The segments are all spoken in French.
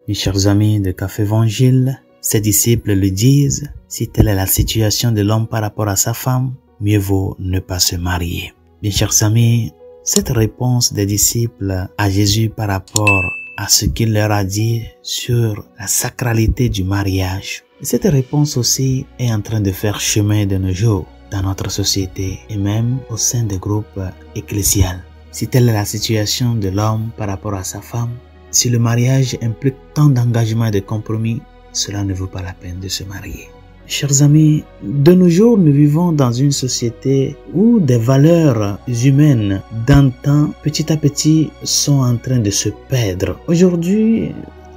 Mes chers amis de Café Évangile, ses disciples le disent, si telle est la situation de l'homme par rapport à sa femme, mieux vaut ne pas se marier. Mes chers amis, cette réponse des disciples à Jésus par rapport à ce qu'il leur a dit sur la sacralité du mariage, cette réponse aussi est en train de faire chemin de nos jours dans notre société et même au sein des groupes ecclésiales. Si telle est la situation de l'homme par rapport à sa femme, si le mariage implique tant d'engagement et de compromis, cela ne vaut pas la peine de se marier. Chers amis, de nos jours, nous vivons dans une société où des valeurs humaines d'antan, petit à petit, sont en train de se perdre. Aujourd'hui,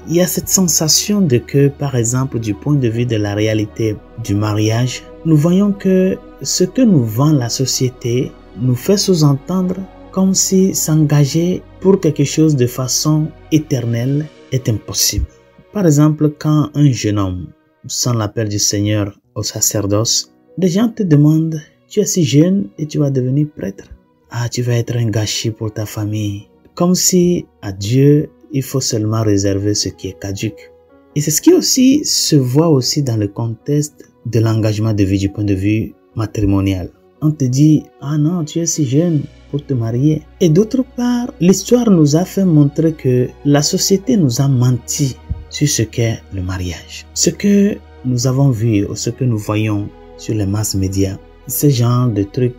il y a cette sensation de que, par exemple, du point de vue de la réalité du mariage, nous voyons que ce que nous vend la société nous fait sous-entendre comme si s'engager pour quelque chose de façon éternelle est impossible. Par exemple, quand un jeune homme sonne l'appel du Seigneur au sacerdoce, des gens te demandent, tu es si jeune et tu vas devenir prêtre. Ah, tu vas être un gâchis pour ta famille. Comme si à Dieu, il faut seulement réserver ce qui est caduc. Et c'est ce qui aussi se voit aussi dans le contexte de l'engagement de vie du point de vue matrimonial. On te dit, ah non, tu es si jeune pour te marier. Et d'autre part, l'histoire nous a fait montrer que la société nous a menti sur ce qu'est le mariage. Ce que nous avons vu ou ce que nous voyons sur les masses médias, ce genre de trucs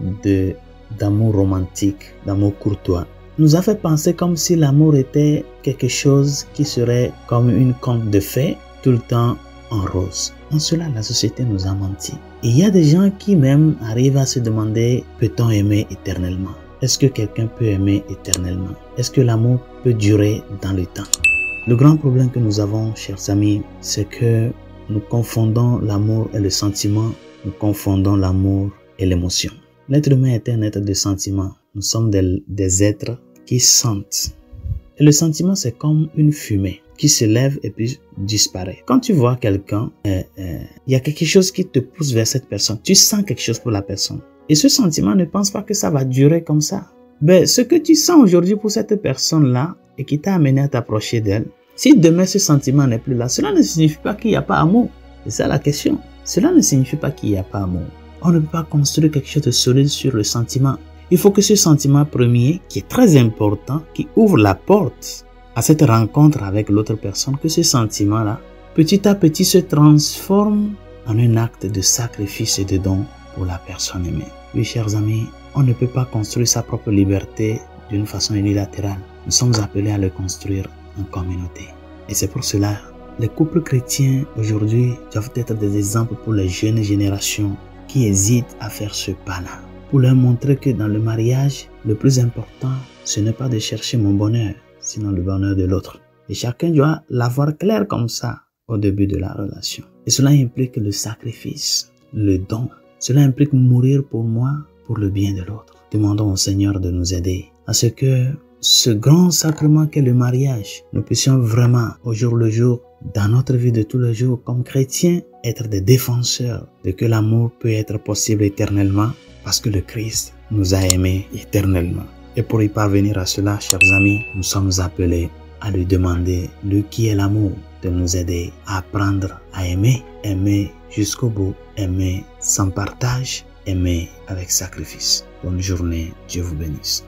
d'amour romantique, d'amour courtois, nous a fait penser comme si l'amour était quelque chose qui serait comme une conte de fées tout le temps en rose. En cela, la société nous a menti. Et il y a des gens qui même arrivent à se demander, peut-on aimer éternellement? Est-ce que quelqu'un peut aimer éternellement? Est-ce que l'amour peut durer dans le temps? Le grand problème que nous avons, chers amis, c'est que nous confondons l'amour et le sentiment, nous confondons l'amour et l'émotion. L'être humain est un être de sentiment. Nous sommes des êtres qui sentent. Et le sentiment, c'est comme une fumée qui se lève et puis disparaît. Quand tu vois quelqu'un, il y a quelque chose qui te pousse vers cette personne. Tu sens quelque chose pour la personne. Et ce sentiment, ne pense pas que ça va durer comme ça. Ben, ce que tu sens aujourd'hui pour cette personne-là et qui t'a amené à t'approcher d'elle, si demain ce sentiment n'est plus là, cela ne signifie pas qu'il n'y a pas amour. C'est ça la question. Cela ne signifie pas qu'il n'y a pas amour. On ne peut pas construire quelque chose de solide sur le sentiment. Il faut que ce sentiment premier, qui est très important, qui ouvre la porte à cette rencontre avec l'autre personne, que ce sentiment-là, petit à petit se transforme en un acte de sacrifice et de don pour la personne aimée. Oui, chers amis, on ne peut pas construire sa propre liberté d'une façon unilatérale. Nous sommes appelés à le construire en communauté. Et c'est pour cela, les couples chrétiens aujourd'hui doivent être des exemples pour les jeunes générations qui hésitent à faire ce pas-là. Pour leur montrer que dans le mariage, le plus important, ce n'est pas de chercher mon bonheur, sinon le bonheur de l'autre. Et chacun doit l'avoir clair comme ça au début de la relation. Et cela implique le sacrifice, le don. Cela implique mourir pour moi, pour le bien de l'autre. Demandons au Seigneur de nous aider à ce que ce grand sacrement qu'est le mariage, nous puissions vraiment au jour le jour, dans notre vie de tous les jours, comme chrétiens, être des défenseurs de que l'amour peut être possible éternellement parce que le Christ nous a aimés éternellement. Et pour y parvenir à cela, chers amis, nous sommes appelés à lui demander, lui qui est l'amour, de nous aider à apprendre à aimer, aimer jusqu'au bout, aimer sans partage, aimer avec sacrifice. Bonne journée, Dieu vous bénisse.